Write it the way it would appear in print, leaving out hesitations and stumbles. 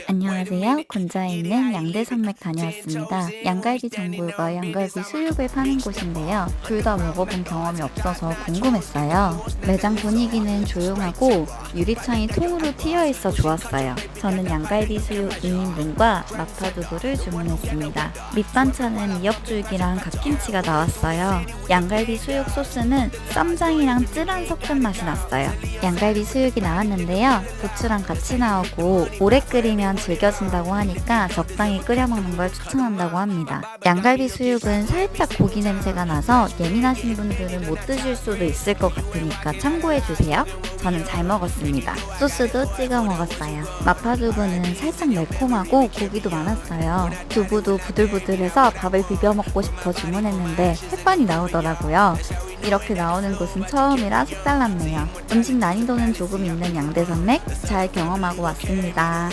안녕하세요. 군자에 있는 양대산맥 다녀왔습니다. 양갈비 전골과 양갈비 수육을 파는 곳인데요. 둘 다 먹어본 경험이 없어서 궁금했어요. 매장 분위기는 조용하고 유리창이 통으로 트여 있어 좋았어요. 저는 양갈비 수육 2인분과 마파두부를 주문했습니다. 밑반찬은 미역줄기랑 갓김치가 나왔어요. 양갈비 수육 소스는 쌈장이랑 쯔란 섞은 맛이 났어요. 양갈비 수육이 나왔는데요. 부추랑 같이 나오고 오래 끓이면 질겨진다고 하니까 적당히 끓여 먹는 걸 추천한다고 합니다. 양갈비 수육은 살짝 고기 냄새가 나서 예민하신 분들은 못 드실 수도 있을 것 같으니까 참고해주세요. 저는 잘 먹었습니다. 소스도 찍어 먹었어요. 마파두부는 살짝 매콤하고 고기도 많았어요. 두부도 부들부들해서 밥을 비벼 먹고 싶어 주문했는데 햇반이 나오더라고요. 이렇게 나오는 곳은 처음이라 색달랐네요. 음식 난이도는 조금 있는 양대산맥 잘 경험하고 왔습니다.